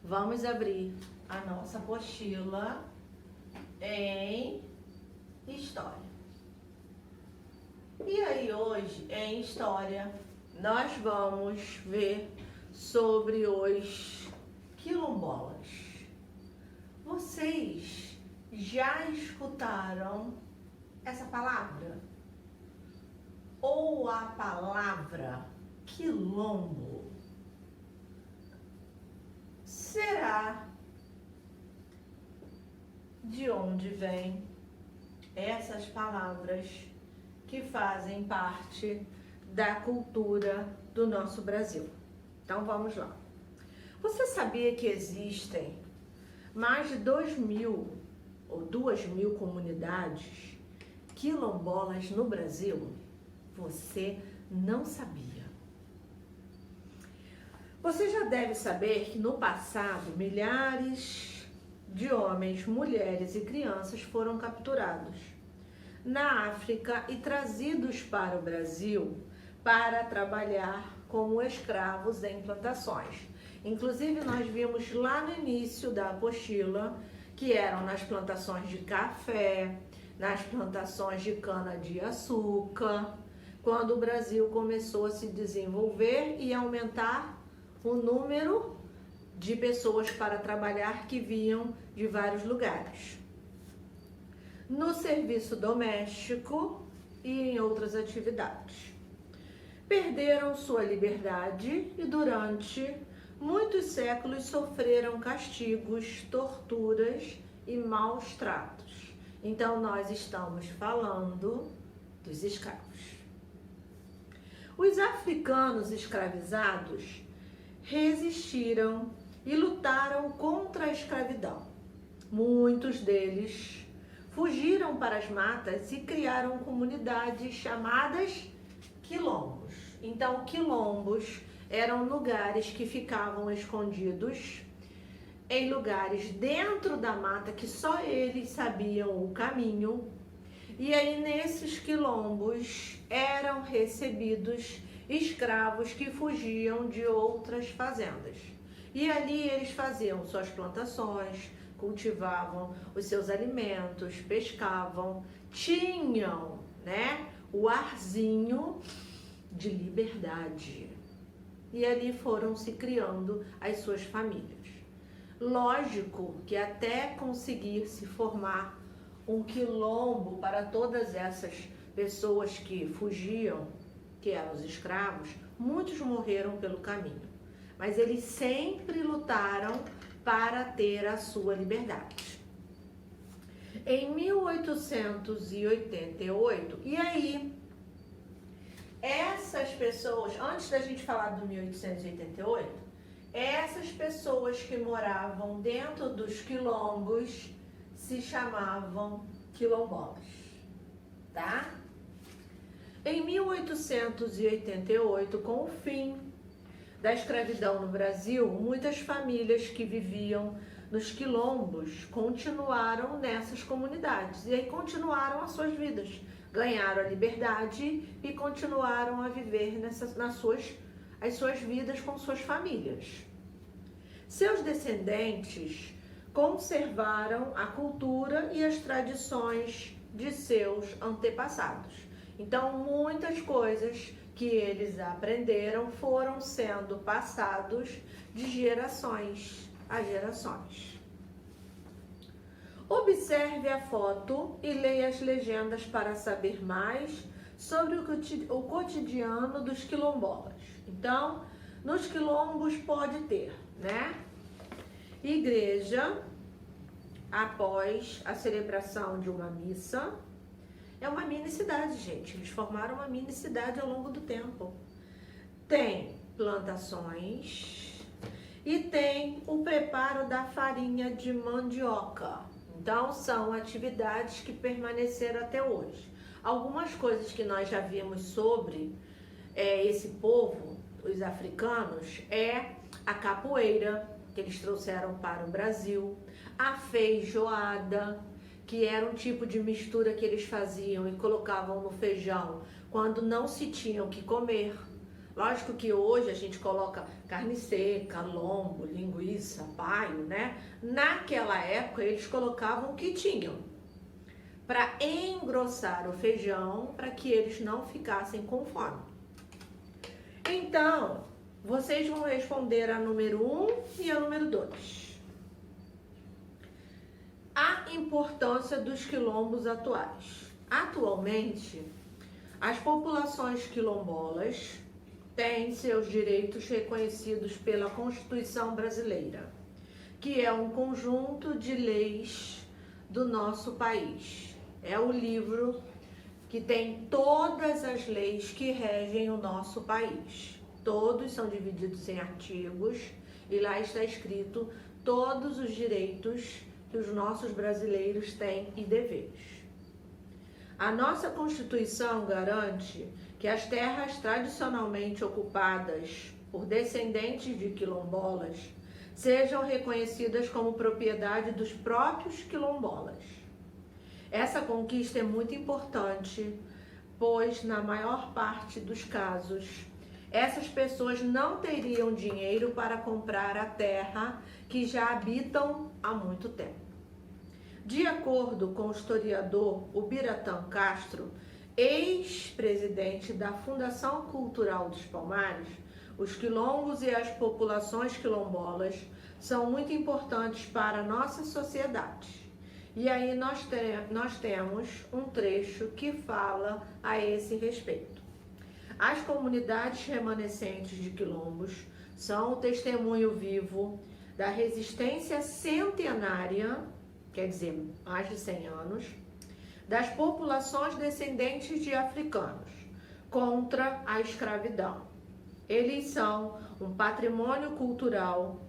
vamos abrir a nossa apostila em História. E aí hoje, em História, nós vamos ver sobre os quilombolas. Vocês já escutaram essa palavra? Ou a palavra quilombo? Será de onde vêm essas palavras que fazem parte da cultura do nosso Brasil? Então vamos lá. Você sabia que existem mais de 2.000 ou 2.000 comunidades quilombolas no Brasil? Você não sabia. Você já deve saber que no passado milhares de homens, mulheres e crianças foram capturados na África e trazidos para o Brasil para trabalhar como escravos em plantações. Inclusive nós vimos lá no início da apostila que eram nas plantações de café, nas plantações de cana-de-açúcar, quando o Brasil começou a se desenvolver e aumentar o número de pessoas para trabalhar que vinham de vários lugares. No serviço doméstico e em outras atividades. Perderam sua liberdade e durante muitos séculos sofreram castigos, torturas e maus tratos. Então nós estamos falando dos escravos. Os africanos escravizados resistiram e lutaram contra a escravidão. Muitos deles fugiram para as matas e criaram comunidades chamadas quilombos. Então, quilombos eram lugares que ficavam escondidos em lugares dentro da mata que só eles sabiam o caminho. E aí, nesses quilombos, eram recebidos escravos que fugiam de outras fazendas. E ali eles faziam suas plantações, cultivavam os seus alimentos, pescavam, tinham, o arzinho de liberdade. E ali foram se criando as suas famílias. Lógico que até conseguir se formar um quilombo para todas essas pessoas que fugiam, que eram os escravos, muitos morreram pelo caminho. Mas eles sempre lutaram para ter a sua liberdade. Em 1888, e aí, essas pessoas, antes da gente falar do 1888, essas pessoas que moravam dentro dos quilombos se chamavam quilombolas, tá? Em 1888, com o fim da escravidão no Brasil, muitas famílias que viviam nos quilombos continuaram nessas comunidades e aí continuaram as suas vidas, ganharam a liberdade e continuaram a viver as suas vidas com suas famílias. Seus descendentes conservaram a cultura e as tradições de seus antepassados. Então, muitas coisas que eles aprenderam foram sendo passados de gerações a gerações. Observe a foto e leia as legendas para saber mais sobre o cotidiano dos quilombolas. Então, nos quilombos pode ter, igreja após a celebração de uma missa. É uma mini cidade, gente. Eles formaram uma mini cidade ao longo do tempo. Tem plantações e tem o preparo da farinha de mandioca. Então, são atividades que permaneceram até hoje. Algumas coisas que nós já vimos sobre esse povo, os africanos, é a capoeira, que eles trouxeram para o Brasil, a feijoada, que era um tipo de mistura que eles faziam e colocavam no feijão quando não se tinham que comer. Lógico que hoje a gente coloca carne seca, lombo, linguiça, paio, né? Naquela época eles colocavam o que tinham para engrossar o feijão, para que eles não ficassem com fome. Então, vocês vão responder a número 1 e a número 2. A importância dos quilombos atuais. Atualmente, as populações quilombolas têm seus direitos reconhecidos pela Constituição Brasileira, que é um conjunto de leis do nosso país. É o livro que tem todas as leis que regem o nosso país. Todos são divididos em artigos e lá está escrito todos os direitos que os nossos brasileiros têm e deveres. A nossa Constituição garante que as terras tradicionalmente ocupadas por descendentes de quilombolas sejam reconhecidas como propriedade dos próprios quilombolas. Essa conquista é muito importante, pois na maior parte dos casos, essas pessoas não teriam dinheiro para comprar a terra que já habitam há muito tempo. De acordo com o historiador Ubiratã Castro, ex-presidente da Fundação Cultural dos Palmares, os quilombos e as populações quilombolas são muito importantes para a nossa sociedade. E aí nós temos um trecho que fala a esse respeito. As comunidades remanescentes de quilombos são o testemunho vivo da resistência centenária, quer dizer, mais de 100 anos, das populações descendentes de africanos contra a escravidão. Eles são um patrimônio cultural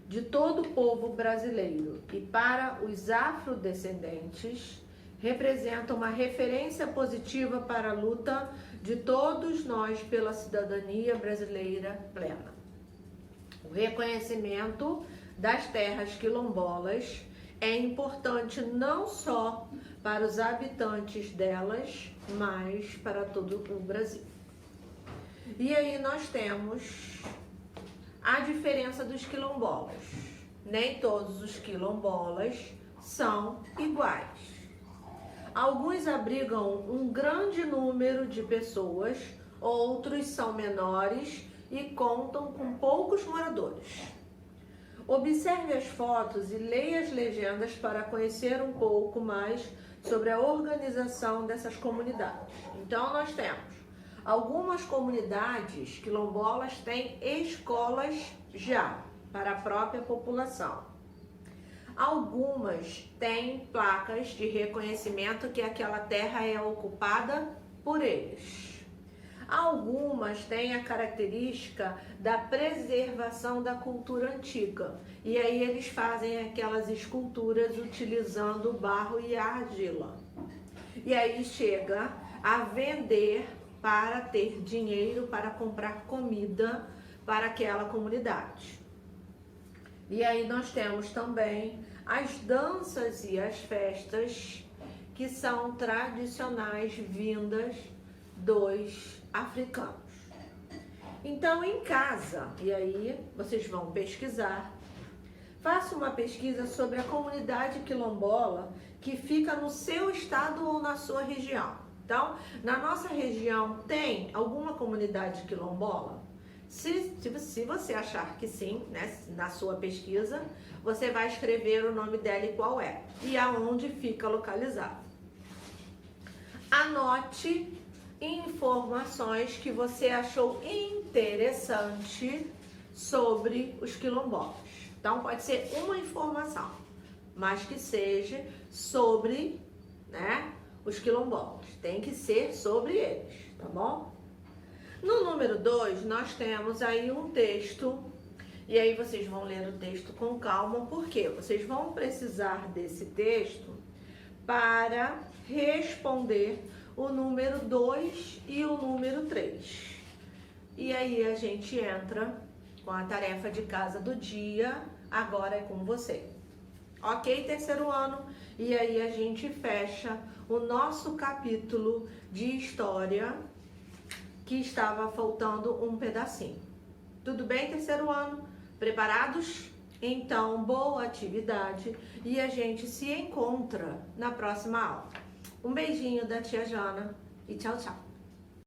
de todo o povo brasileiro e para os afrodescendentes representa uma referência positiva para a luta de todos nós pela cidadania brasileira plena. O reconhecimento das terras quilombolas é importante não só para os habitantes delas, mas para todo o Brasil. E aí nós temos a diferença dos quilombolas. Nem todos os quilombolas são iguais. Alguns abrigam um grande número de pessoas, outros são menores e contam com poucos moradores. Observe as fotos e leia as legendas para conhecer um pouco mais sobre a organização dessas comunidades. Então nós temos algumas comunidades quilombolas têm escolas já para a própria população. Algumas têm placas de reconhecimento que aquela terra é ocupada por eles. Algumas têm a característica da preservação da cultura antiga. E aí eles fazem aquelas esculturas utilizando o barro e a argila. E aí chega a vender para ter dinheiro para comprar comida para aquela comunidade. E aí nós temos também as danças e as festas que são tradicionais vindas dos africanos. Então em casa, e aí vocês vão pesquisar, faça uma pesquisa sobre a comunidade quilombola que fica no seu estado ou na sua região. Então, na nossa região tem alguma comunidade quilombola? Se você achar que sim, né, na sua pesquisa, você vai escrever o nome dela e qual é, e aonde fica localizado. Anote informações que você achou interessante sobre os quilombolas. Então, pode ser uma informação, mas que seja sobre, né, os quilombolas. Tem que ser sobre eles, tá bom? No número 2, nós temos aí um texto, e aí vocês vão ler o texto com calma, porque vocês vão precisar desse texto para responder o número 2 e o número 3. E aí a gente entra com a tarefa de casa do dia, agora é com você. Ok, terceiro ano? E aí a gente fecha o nosso capítulo de história que estava faltando um pedacinho. Tudo bem, terceiro ano? Preparados? Então, boa atividade e a gente se encontra na próxima aula. Um beijinho da tia Jana e tchau, tchau.